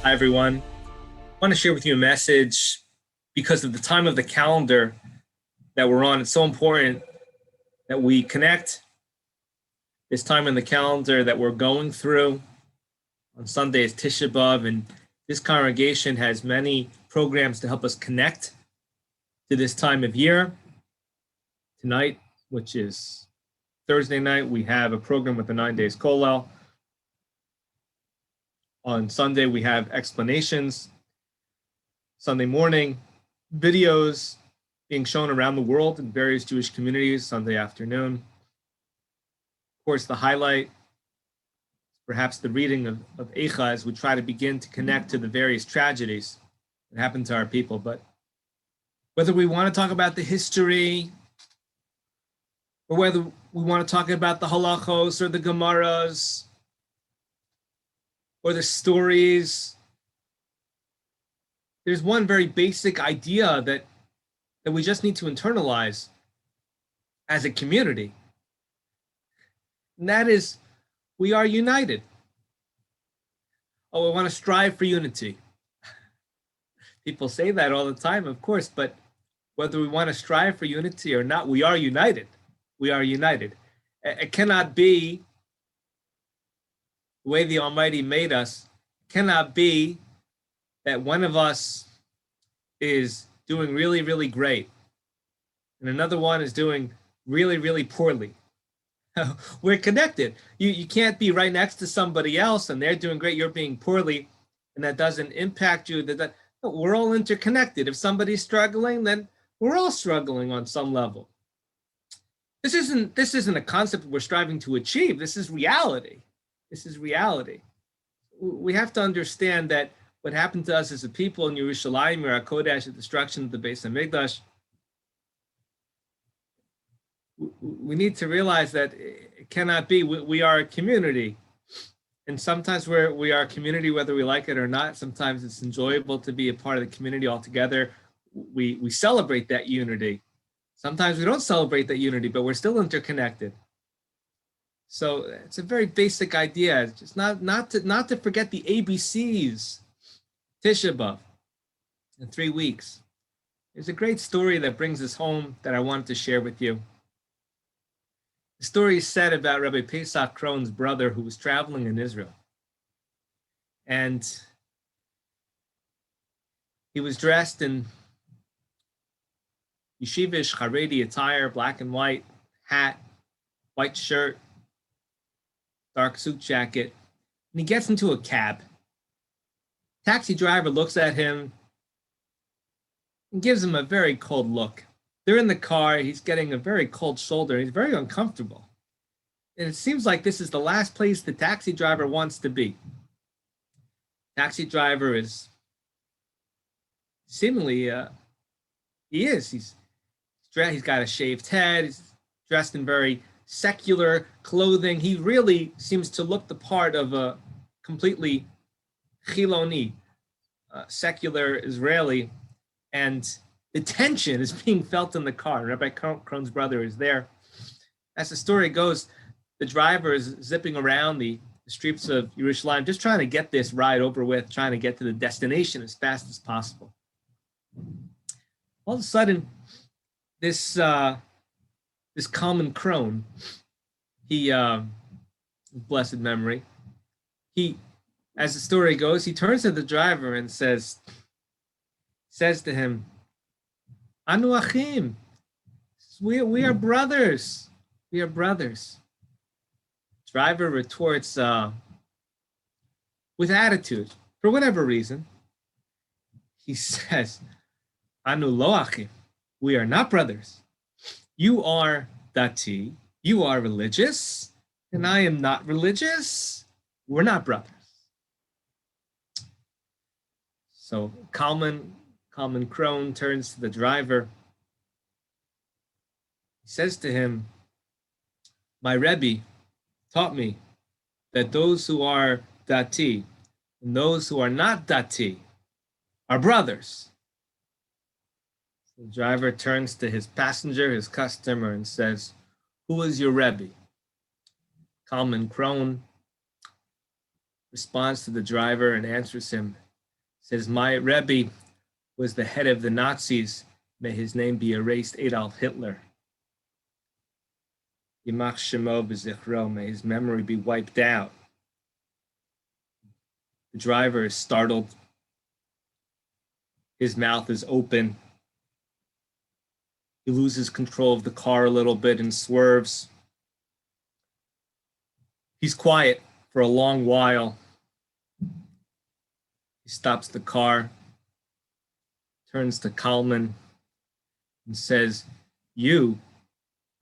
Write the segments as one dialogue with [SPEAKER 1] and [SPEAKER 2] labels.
[SPEAKER 1] Hi, everyone. I want to share with you a message because of the time of the calendar that we're on. It's so important that we connect this time in the calendar that we're going through. On Sunday is Tisha B'Av, and this congregation has many programs to help us connect to this time of year. Tonight, which is Thursday night, we have a program with the 9 days kollel. On Sunday, we have explanations. Sunday morning, videos being shown around the world in various Jewish communities. Sunday afternoon, of course, the highlight, perhaps the reading of Eicha, as we try to begin to connect to the various tragedies that happened to our people. But whether we want to talk about the history, or whether we want to talk about the halachos or the gemaras, or the stories, there's one very basic idea that we just need to internalize as a community. And that is, we are united. Oh, we want to strive for unity. People say that all the time, of course, but whether we want to strive for unity or not, we are united. We are united. It cannot be the way the Almighty made us. It cannot be that one of us is doing really, really great, and another one is doing really, really poorly. We're connected. You can't be right next to somebody else and they're doing great, you're being poorly, and that doesn't impact you. We're all interconnected. If somebody's struggling, then we're all struggling on some level. This isn't a concept we're striving to achieve. This is reality. This is reality. We have to understand that what happened to us as a people in Yerushalayim, or Kodesh, the destruction of the Beis Hamikdash, we need to realize that it cannot be. We are a community. And sometimes we are a community whether we like it or not. Sometimes it's enjoyable to be a part of the community altogether. We celebrate that unity. Sometimes we don't celebrate that unity, but we're still interconnected. So it's a very basic idea. It's just not to forget the ABCs. Tisha B'Av in 3 weeks. There's a great story that brings us home that I wanted to share with you. The story is said about Rabbi Pesach Krohn's brother who was traveling in Israel. And he was dressed in yeshivish Haredi attire, black and white, hat, white shirt, dark suit jacket, and he gets into a cab. Taxi driver looks at him and gives him a very cold look. They're in the car, he's getting a very cold shoulder, he's very uncomfortable. And it seems like this is the last place the taxi driver wants to be. Taxi driver is seemingly, he's got a shaved head, he's dressed in very secular clothing. He really seems to look the part of a completely Chiloni, secular Israeli, and the tension is being felt in the car. Rabbi Krohn's brother is there. As the story goes, the driver is zipping around the streets of Yerushalayim, just trying to get this ride over with, trying to get to the destination as fast as possible. All of a sudden, this Kalman Krohn, he, blessed memory, as the story goes, he turns to the driver and says to him, Anu Achim, we are brothers. We are brothers. Driver retorts with attitude, for whatever reason. He says, Anu lo Achim, we are not brothers. You are dati, you are religious, and I am not religious. We're not brothers. So Kalman Krohn turns to the driver. He says to him, my Rebbe taught me that those who are dati and those who are not dati are brothers. So the driver turns to his passenger, his customer, and says, who is your Rebbe? Kalman Krohn responds to the driver and answers him, says, my Rebbe was the head of the Nazis. May his name be erased, Adolf Hitler. Yimach Shemo b'zichro, may his memory be wiped out. The driver is startled. His mouth is open. He loses control of the car a little bit and swerves. He's quiet for a long while. He stops the car, turns to Kalman, and says, you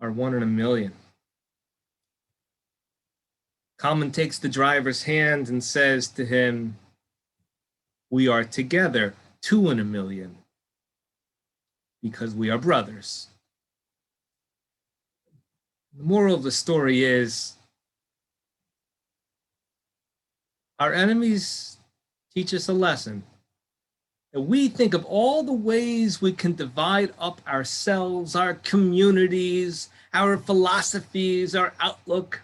[SPEAKER 1] are 1 in a million. Kalman takes the driver's hand and says to him, we are together, 2 in a million, because we are brothers. The moral of the story is, our enemies teach us a lesson. That we think of all the ways we can divide up ourselves, our communities, our philosophies, our outlook.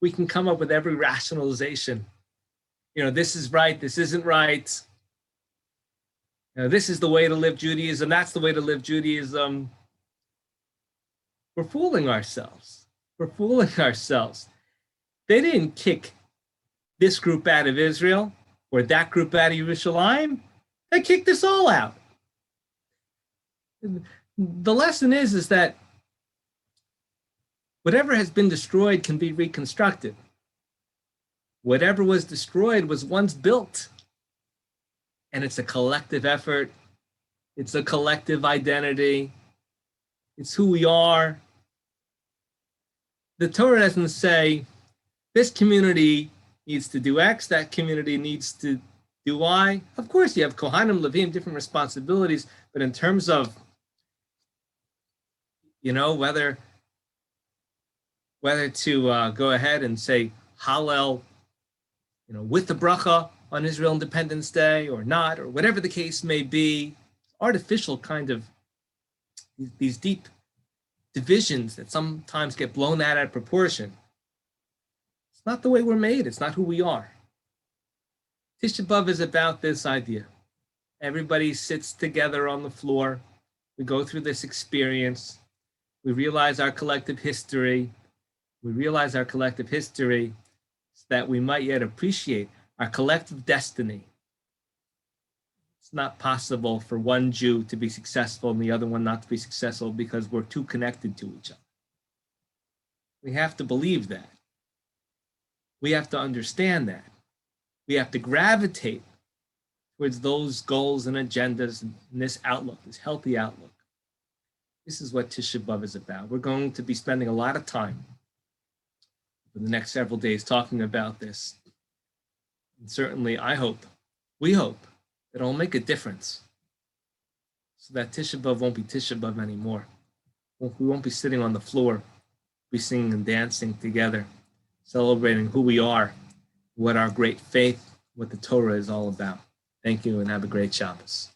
[SPEAKER 1] We can come up with every rationalization. This is right, this isn't right. This is the way to live Judaism, that's the way to live Judaism. We're fooling ourselves. We're fooling ourselves. They didn't kick this group out of Israel or that group out of Yerushalayim. They kicked us all out. The lesson is that whatever has been destroyed can be reconstructed. Whatever was destroyed was once built. And it's a collective effort. It's a collective identity. It's who we are. The Torah doesn't say, this community needs to do X, that community needs to do Y. Of course, you have Kohanim, Levim, different responsibilities, but in terms of, whether to go ahead and say Hallel, with the bracha on Israel Independence Day or not, or whatever the case may be, artificial kind of these deep divisions that sometimes get blown out of proportion. It's not the way we're made. It's not who we are. Tisha B'Av is about this idea. Everybody sits together on the floor. We go through this experience. We realize our collective history. We realize our collective history so that we might yet appreciate our collective destiny. It's not possible for one Jew to be successful and the other one not to be successful because we're too connected to each other. We have to believe that. We have to understand that. We have to gravitate towards those goals and agendas and this outlook, this healthy outlook. This is what Tisha B'Av is about. We're going to be spending a lot of time for the next several days talking about this. And certainly we hope that it'll make a difference so that Tisha B'Av won't be Tisha B'Av anymore. We won't be sitting on the floor, we'll be singing and dancing together, celebrating who we are, what our great faith, what the Torah is all about. Thank you and have a great Shabbos.